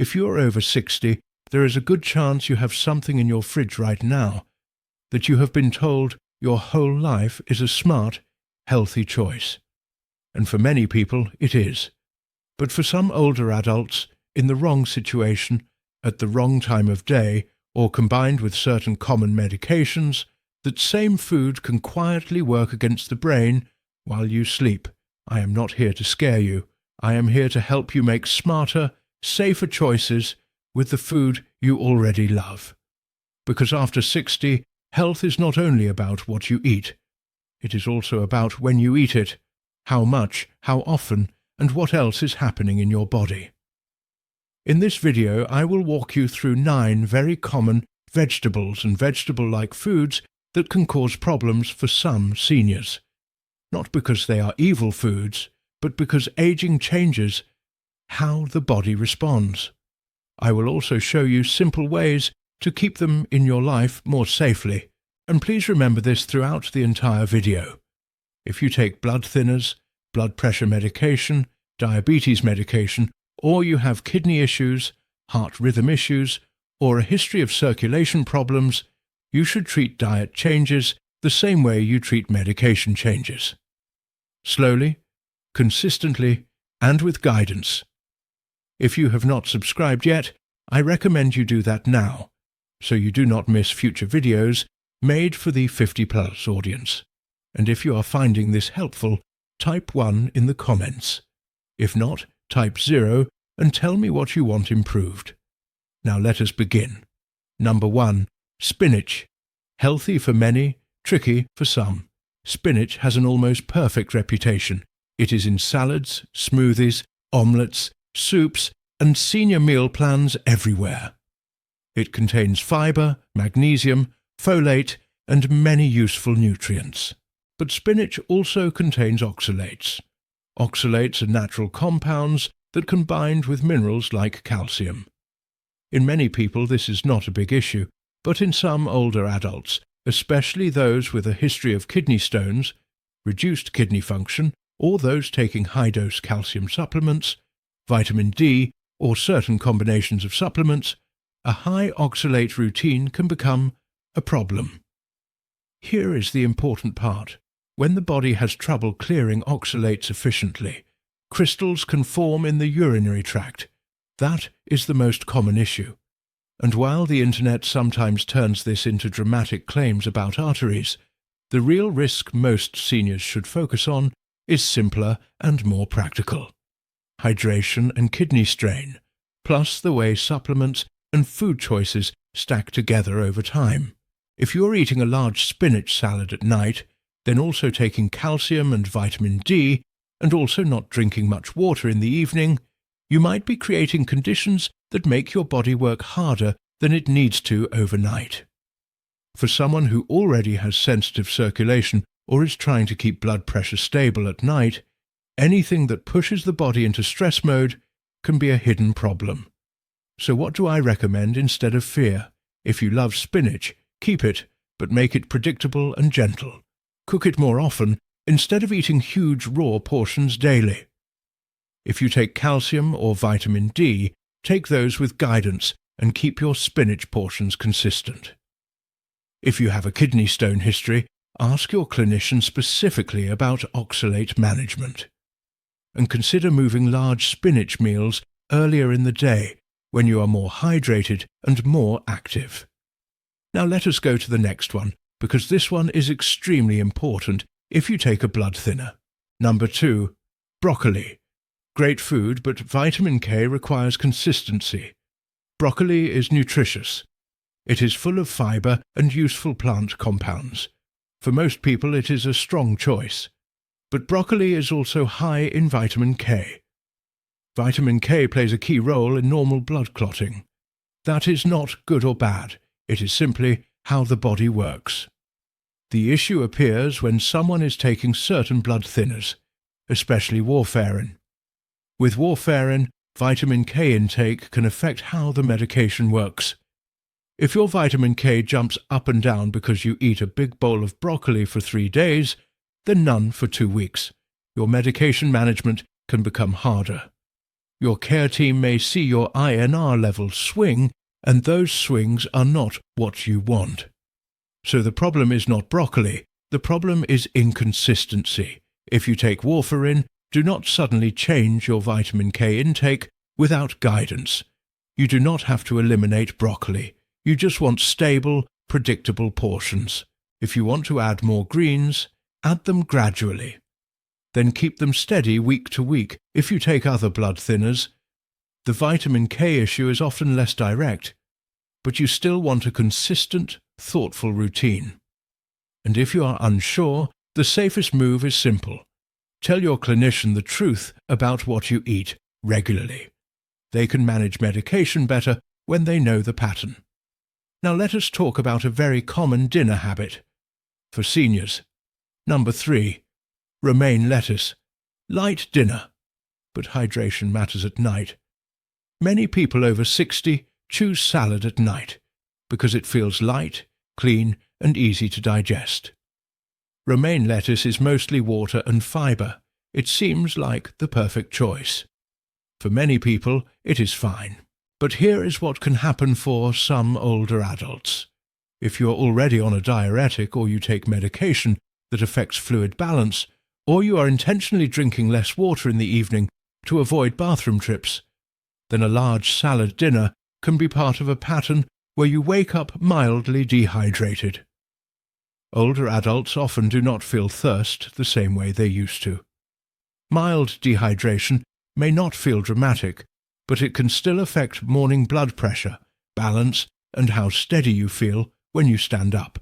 If you are over 60, there is a good chance you have something in your fridge right now that you have been told your whole life is a smart, healthy choice. And for many people, it is. But for some older adults, in the wrong situation, at the wrong time of day, or combined with certain common medications, that same food can quietly work against the brain while you sleep. I am not here to scare you. I am here to help you make smarter, safer choices with the food you already love. Because after 60, health is not only about what you eat. It is also about when you eat it, how much, how often, and what else is happening in your body. In this video, I will walk you through 9 very common vegetables and vegetable-like foods that can cause problems for some seniors. Not because they are evil foods, but because aging changes how the body responds. I will also show you simple ways to keep them in your life more safely, and please remember this throughout the entire video. If you take blood thinners, blood pressure medication, diabetes medication, or you have kidney issues, heart rhythm issues, or a history of circulation problems, you should treat diet changes the same way you treat medication changes. Slowly, consistently, and with guidance. If you have not subscribed yet, I recommend you do that now, so you do not miss future videos made for the 50+ audience. And if you are finding this helpful, type 1 in the comments. If not, type 0 and tell me what you want improved. Now let us begin. Number 1. Spinach. Healthy for many, tricky for some. Spinach has an almost perfect reputation. It is in salads, smoothies, omelettes, soups, and senior meal plans everywhere. It contains fiber, magnesium, folate, and many useful nutrients. But spinach also contains oxalates. Oxalates are natural compounds that combine with minerals like calcium. In many people this is not a big issue, but in some older adults, especially those with a history of kidney stones, reduced kidney function, or those taking high-dose calcium supplements, vitamin D, or certain combinations of supplements, a high oxalate routine can become a problem. Here is the important part. When the body has trouble clearing oxalates efficiently, crystals can form in the urinary tract. That is the most common issue. And while the internet sometimes turns this into dramatic claims about arteries, the real risk most seniors should focus on is simpler and more practical. Hydration and kidney strain, plus the way supplements and food choices stack together over time. If you're eating a large spinach salad at night, then also taking calcium and vitamin D, and also not drinking much water in the evening, you might be creating conditions that make your body work harder than it needs to overnight. For someone who already has sensitive circulation or is trying to keep blood pressure stable at night, anything that pushes the body into stress mode can be a hidden problem. So what do I recommend instead of fear? If you love spinach, keep it, but make it predictable and gentle. Cook it more often instead of eating huge raw portions daily. If you take calcium or vitamin D, take those with guidance and keep your spinach portions consistent. If you have a kidney stone history, ask your clinician specifically about oxalate management. And consider moving large spinach meals earlier in the day when you are more hydrated and more active. Now let us go to the next one, because this one is extremely important if you take a blood thinner. Number 2. Broccoli. Great food, but vitamin K requires consistency. Broccoli is nutritious. It is full of fiber and useful plant compounds. For most people it is a strong choice. But broccoli is also high in vitamin K. Vitamin K plays a key role in normal blood clotting. That is not good or bad. It is simply how the body works. The issue appears when someone is taking certain blood thinners, especially warfarin. With warfarin, vitamin K intake can affect how the medication works. If your vitamin K jumps up and down because you eat a big bowl of broccoli for 3 days, then none for 2 weeks. Your medication management can become harder. Your care team may see your INR levels swing, and those swings are not what you want. So the problem is not broccoli, the problem is inconsistency. If you take warfarin, do not suddenly change your vitamin K intake without guidance. You do not have to eliminate broccoli. You just want stable, predictable portions. If you want to add more greens, add them gradually. Then keep them steady week to week. If you take other blood thinners, the vitamin K issue is often less direct, but you still want a consistent, thoughtful routine. And if you are unsure, the safest move is simple. Tell your clinician the truth about what you eat regularly. They can manage medication better when they know the pattern. Now let us talk about a very common dinner habit for seniors. Number 3. Romaine lettuce. Light dinner, but hydration matters at night. Many people over 60 choose salad at night because it feels light, clean, and easy to digest. Romaine lettuce is mostly water and fibre. It seems like the perfect choice. For many people, it is fine. But here is what can happen for some older adults. If you're already on a diuretic or you take medication that affects fluid balance, or you are intentionally drinking less water in the evening to avoid bathroom trips, then a large salad dinner can be part of a pattern where you wake up mildly dehydrated. Older adults often do not feel thirst the same way they used to. Mild dehydration may not feel dramatic, but it can still affect morning blood pressure, balance, and how steady you feel when you stand up.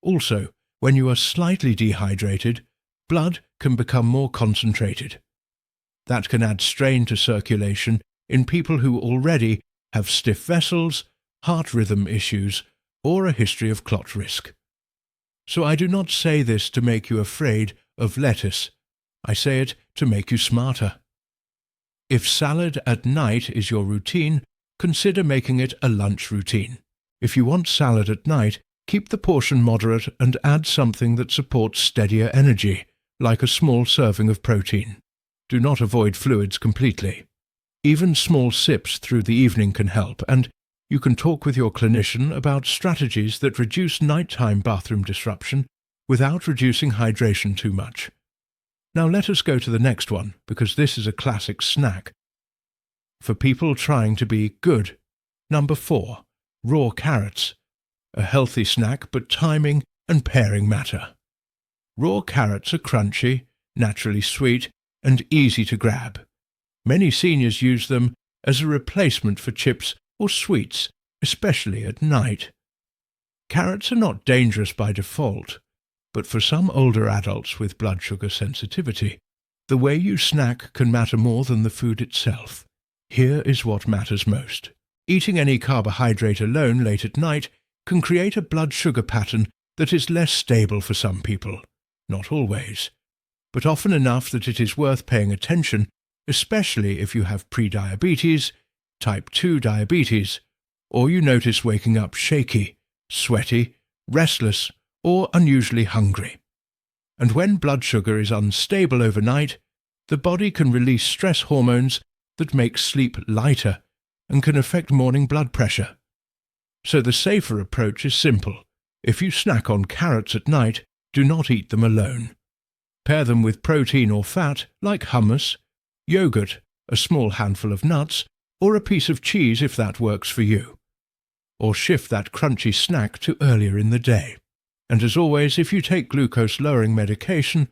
Also, when you are slightly dehydrated, blood can become more concentrated. That can add strain to circulation in people who already have stiff vessels, heart rhythm issues, or a history of clot risk. So I do not say this to make you afraid of lettuce. I say it to make you smarter. If salad at night is your routine, consider making it a lunch routine. If you want salad at night, keep the portion moderate and add something that supports steadier energy, like a small serving of protein. Do not avoid fluids completely. Even small sips through the evening can help, and you can talk with your clinician about strategies that reduce nighttime bathroom disruption without reducing hydration too much. Now let us go to the next one, because this is a classic snack for people trying to be good. Number 4. Raw carrots. A healthy snack, but timing and pairing matter. Raw carrots are crunchy, naturally sweet, and easy to grab. Many seniors use them as a replacement for chips or sweets, especially at night. Carrots are not dangerous by default, but for some older adults with blood sugar sensitivity, the way you snack can matter more than the food itself. Here is what matters most. Eating any carbohydrate alone late at night can create a blood sugar pattern that is less stable for some people. Not always, but often enough that it is worth paying attention, especially if you have prediabetes, type 2 diabetes, or you notice waking up shaky, sweaty, restless, or unusually hungry. And when blood sugar is unstable overnight, the body can release stress hormones that make sleep lighter and can affect morning blood pressure. So the safer approach is simple. If you snack on carrots at night, do not eat them alone. Pair them with protein or fat like hummus, yogurt, a small handful of nuts, or a piece of cheese if that works for you. Or shift that crunchy snack to earlier in the day. And as always, if you take glucose-lowering medication,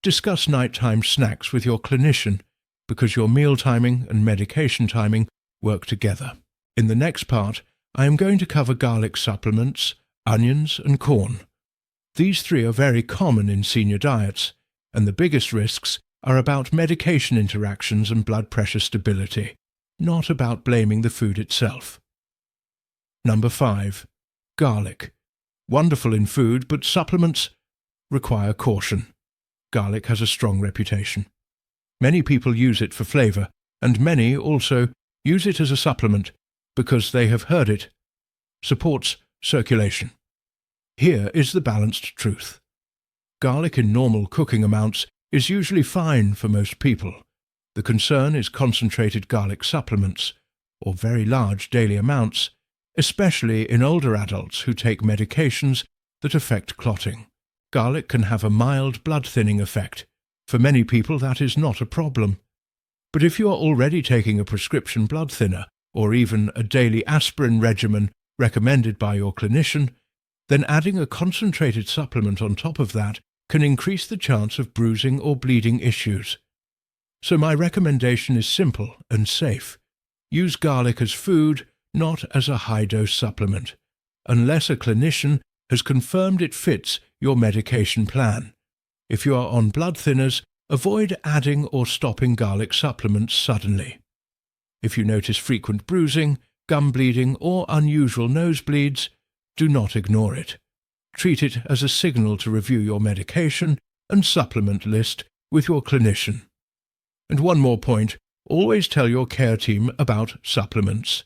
discuss nighttime snacks with your clinician, because your meal timing and medication timing work together. In the next part, I am going to cover garlic supplements, onions, and corn. These 3 are very common in senior diets, and the biggest risks are about medication interactions and blood pressure stability, not about blaming the food itself. Number 5. Garlic. Wonderful in food, but supplements require caution. Garlic has a strong reputation. Many people use it for flavor, and many also use it as a supplement because they have heard it supports circulation. Here is the balanced truth. Garlic in normal cooking amounts is usually fine for most people. The concern is concentrated garlic supplements, or very large daily amounts, especially in older adults who take medications that affect clotting. Garlic can have a mild blood-thinning effect. For many people that is not a problem. But if you are already taking a prescription blood thinner, or even a daily aspirin regimen recommended by your clinician, then adding a concentrated supplement on top of that can increase the chance of bruising or bleeding issues. So my recommendation is simple and safe. Use garlic as food, not as a high-dose supplement, unless a clinician has confirmed it fits your medication plan. If you are on blood thinners, avoid adding or stopping garlic supplements suddenly. If you notice frequent bruising, gum bleeding, or unusual nosebleeds, do not ignore it. Treat it as a signal to review your medication and supplement list with your clinician. And one more point, always tell your care team about supplements.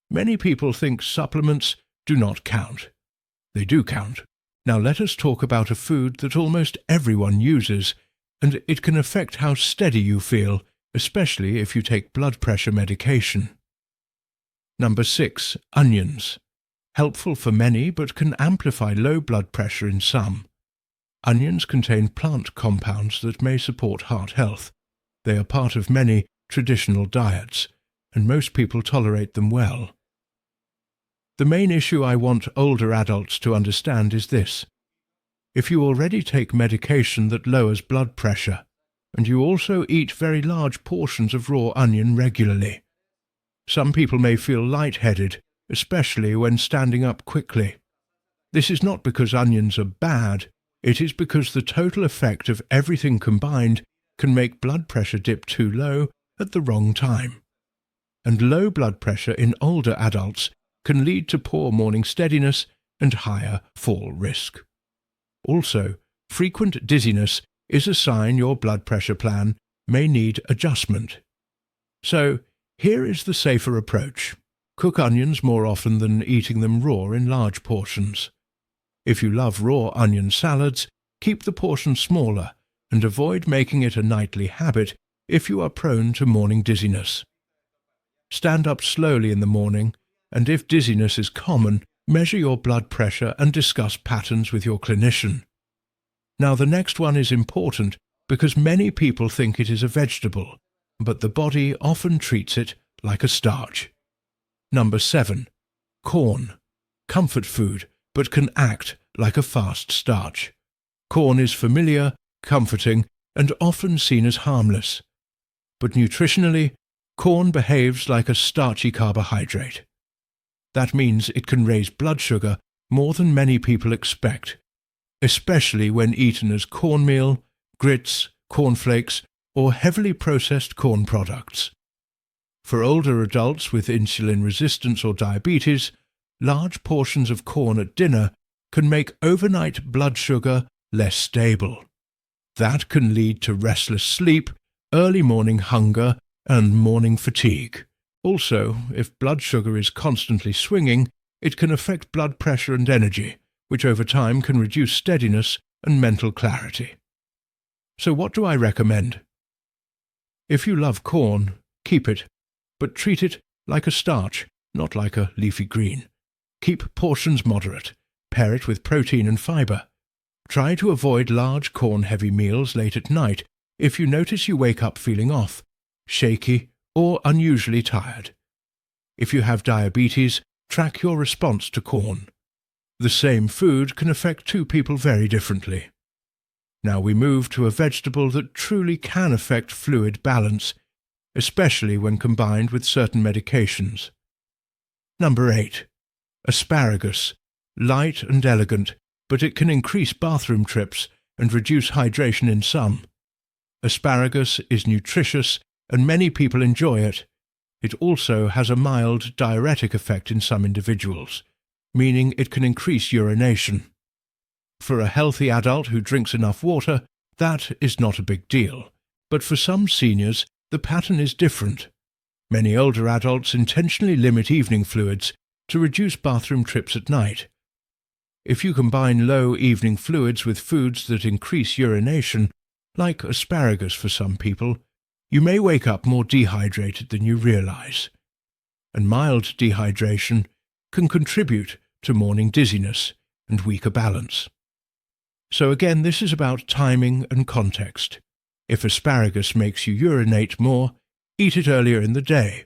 Many people think supplements do not count. They do count. Now let us talk about a food that almost everyone uses, and it can affect how steady you feel, especially if you take blood pressure medication. Number 6. Onions. Helpful for many but can amplify low blood pressure in some. Onions contain plant compounds that may support heart health. They are part of many traditional diets, and most people tolerate them well. The main issue I want older adults to understand is this. If you already take medication that lowers blood pressure, and you also eat very large portions of raw onion regularly, some people may feel lightheaded, especially when standing up quickly. This is not because onions are bad, it is because the total effect of everything combined can make blood pressure dip too low at the wrong time. And low blood pressure in older adults can lead to poor morning steadiness and higher fall risk. Also, frequent dizziness is a sign your blood pressure plan may need adjustment. So, here is the safer approach. Cook onions more often than eating them raw in large portions. If you love raw onion salads, keep the portion smaller and avoid making it a nightly habit if you are prone to morning dizziness. Stand up slowly in the morning, and if dizziness is common, measure your blood pressure and discuss patterns with your clinician. Now the next one is important because many people think it is a vegetable, but the body often treats it like a starch. Number 7. Corn. Comfort food, but can act like a fast starch. Corn is familiar, comforting, and often seen as harmless. But nutritionally, corn behaves like a starchy carbohydrate. That means it can raise blood sugar more than many people expect, especially when eaten as cornmeal, grits, cornflakes, or heavily processed corn products. For older adults with insulin resistance or diabetes, large portions of corn at dinner can make overnight blood sugar less stable. That can lead to restless sleep, early morning hunger, and morning fatigue. Also, if blood sugar is constantly swinging, it can affect blood pressure and energy, which over time can reduce steadiness and mental clarity. So what do I recommend? If you love corn, keep it, but treat it like a starch, not like a leafy green. Keep portions moderate. Pair it with protein and fiber. Try to avoid large corn-heavy meals late at night if you notice you wake up feeling off, shaky, or unusually tired. If you have diabetes, track your response to corn. The same food can affect two people very differently. Now we move to a vegetable that truly can affect fluid balance, especially when combined with certain medications. Number 8. Asparagus. Light and elegant, but it can increase bathroom trips and reduce hydration in some. Asparagus is nutritious and many people enjoy it. It also has a mild diuretic effect in some individuals, meaning it can increase urination. For a healthy adult who drinks enough water, that is not a big deal, but for some seniors, the pattern is different. Many older adults intentionally limit evening fluids to reduce bathroom trips at night. If you combine low evening fluids with foods that increase urination, like asparagus for some people, you may wake up more dehydrated than you realize. And mild dehydration can contribute to morning dizziness and weaker balance. So again, this is about timing and context. If asparagus makes you urinate more, eat it earlier in the day.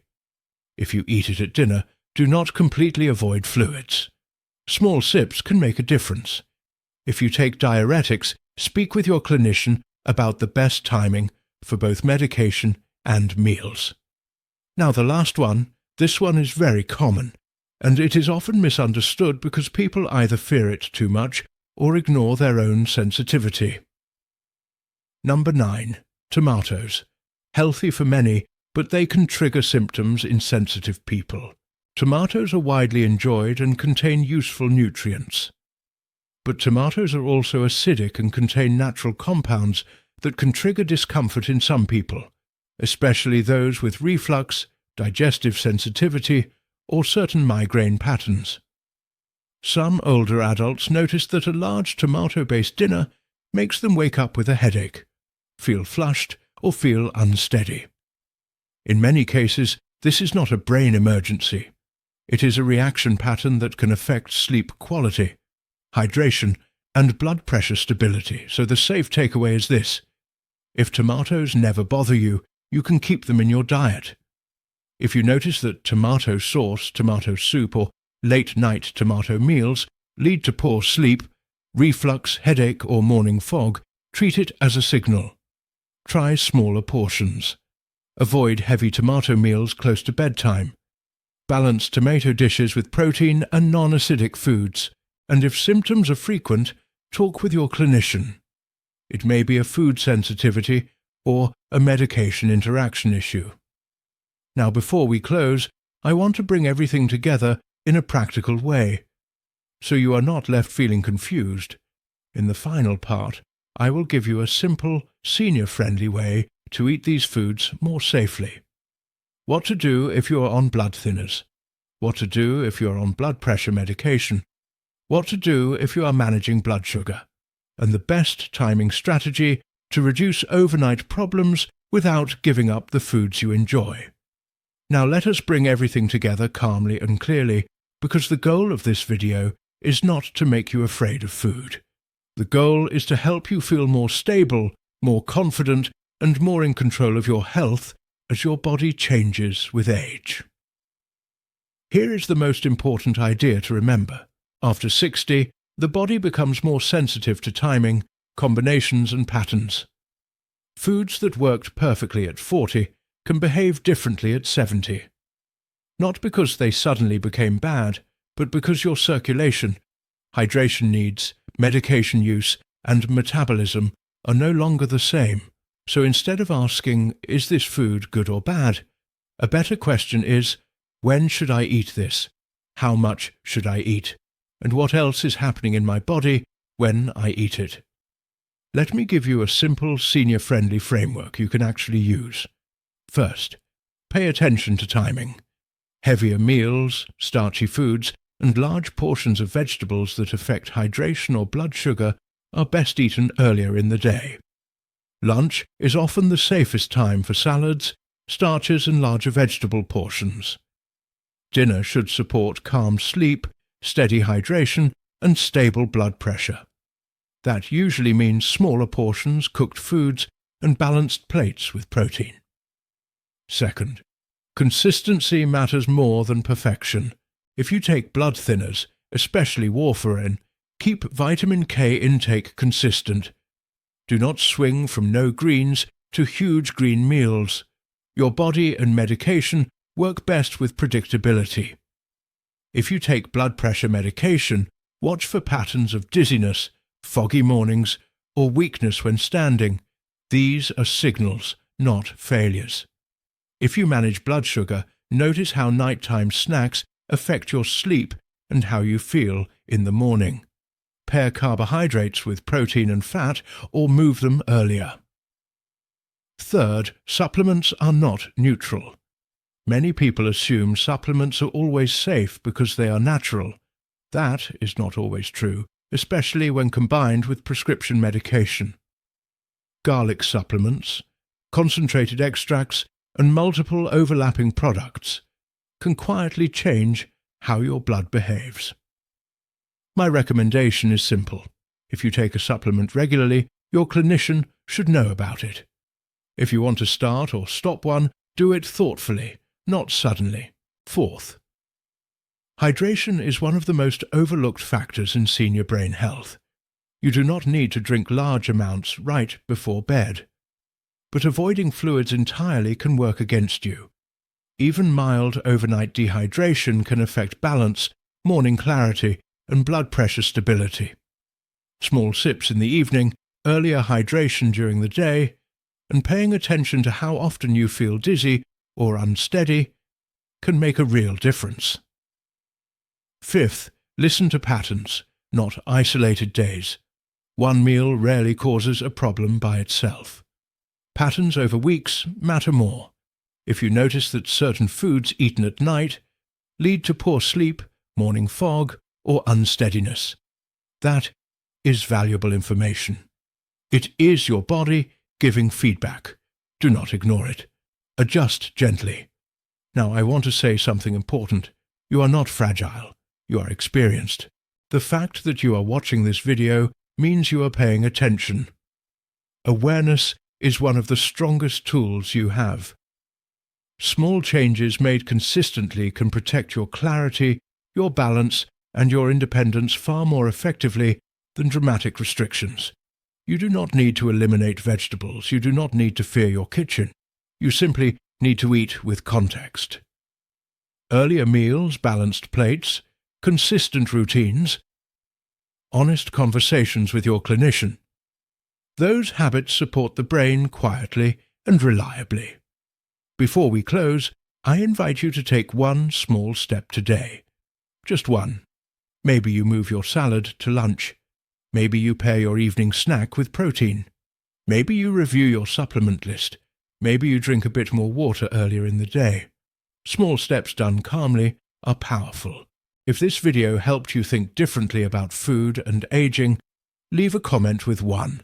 If you eat it at dinner, do not completely avoid fluids. Small sips can make a difference. If you take diuretics, speak with your clinician about the best timing for both medication and meals. Now the last one, this one is very common, and it is often misunderstood because people either fear it too much or ignore their own sensitivity. Number 9. Tomatoes. Healthy for many, but they can trigger symptoms in sensitive people. Tomatoes are widely enjoyed and contain useful nutrients. But tomatoes are also acidic and contain natural compounds that can trigger discomfort in some people, especially those with reflux, digestive sensitivity, or certain migraine patterns. Some older adults notice that a large tomato-based dinner makes them wake up with a headache, feel flushed, or feel unsteady. In many cases, this is not a brain emergency. It is a reaction pattern that can affect sleep quality, hydration, and blood pressure stability, so the safe takeaway is this. If tomatoes never bother you, you can keep them in your diet. If you notice that tomato sauce, tomato soup, or late-night tomato meals lead to poor sleep, reflux, headache, or morning fog, treat it as a signal. Try smaller portions. Avoid heavy tomato meals close to bedtime. Balance tomato dishes with protein and non-acidic foods, and if symptoms are frequent, talk with your clinician. It may be a food sensitivity or a medication interaction issue. Now, before we close, I want to bring everything together in a practical way, so you are not left feeling confused. In the final part, I will give you a simple, senior-friendly way to eat these foods more safely. What to do if you are on blood thinners. What to do if you are on blood pressure medication. What to do if you are managing blood sugar. And the best timing strategy to reduce overnight problems without giving up the foods you enjoy. Now let us bring everything together calmly and clearly, because the goal of this video is not to make you afraid of food. The goal is to help you feel more stable, more confident, and more in control of your health as your body changes with age. Here is the most important idea to remember. After 60, the body becomes more sensitive to timing, combinations, and patterns. Foods that worked perfectly at 40 can behave differently at 70. Not because they suddenly became bad, but because your circulation, hydration needs, medication use, and metabolism are no longer the same. So instead of asking, is this food good or bad, a better question is, when should I eat this? How much should I eat? And what else is happening in my body when I eat it? Let me give you a simple, senior-friendly framework you can actually use. First, pay attention to timing. Heavier meals, starchy foods, and large portions of vegetables that affect hydration or blood sugar are best eaten earlier in the day. Lunch is often the safest time for salads, starches, and larger vegetable portions. Dinner should support calm sleep, steady hydration, and stable blood pressure. That usually means smaller portions, cooked foods, and balanced plates with protein. Second, consistency matters more than perfection. If you take blood thinners, especially warfarin, keep vitamin K intake consistent. Do not swing from no greens to huge green meals. Your body and medication work best with predictability. If you take blood pressure medication, watch for patterns of dizziness, foggy mornings, or weakness when standing. These are signals, not failures. If you manage blood sugar, notice how nighttime snacks affect your sleep and how you feel in the morning. Pair carbohydrates with protein and fat or move them earlier. Third, supplements are not neutral. Many people assume supplements are always safe because they are natural. That is not always true, especially when combined with prescription medication. Garlic supplements, concentrated extracts, and multiple overlapping products can quietly change how your blood behaves. My recommendation is simple. If you take a supplement regularly, your clinician should know about it. If you want to start or stop one, do it thoughtfully, not suddenly. Fourth, hydration is one of the most overlooked factors in senior brain health. You do not need to drink large amounts right before bed. But avoiding fluids entirely can work against you. Even mild overnight dehydration can affect balance, morning clarity, and blood pressure stability. Small sips in the evening, earlier hydration during the day, and paying attention to how often you feel dizzy or unsteady can make a real difference. Fifth, listen to patterns, not isolated days. One meal rarely causes a problem by itself. Patterns over weeks matter more. If you notice that certain foods eaten at night lead to poor sleep, morning fog, or unsteadiness, that is valuable information. It is your body giving feedback. Do not ignore it. Adjust gently. Now, I want to say something important. You are not fragile. You are experienced. The fact that you are watching this video means you are paying attention. Awareness is one of the strongest tools you have. Small changes made consistently can protect your clarity, your balance, and your independence far more effectively than dramatic restrictions. You do not need to eliminate vegetables. You do not need to fear your kitchen. You simply need to eat with context. Earlier meals, balanced plates, consistent routines, honest conversations with your clinician. Those habits support the brain quietly and reliably. Before we close, I invite you to take one small step today. Just one. Maybe you move your salad to lunch. Maybe you pair your evening snack with protein. Maybe you review your supplement list. Maybe you drink a bit more water earlier in the day. Small steps done calmly are powerful. If this video helped you think differently about food and aging, leave a comment with 1.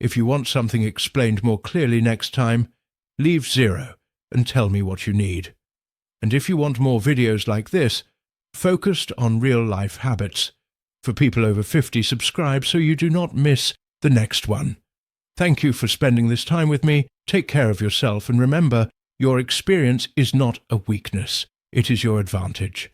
If you want something explained more clearly next time, leave 0 and tell me what you need. And if you want more videos like this, focused on real-life habits, for people over 50, subscribe so you do not miss the next one. Thank you for spending this time with me. Take care of yourself, and remember, your experience is not a weakness. It is your advantage.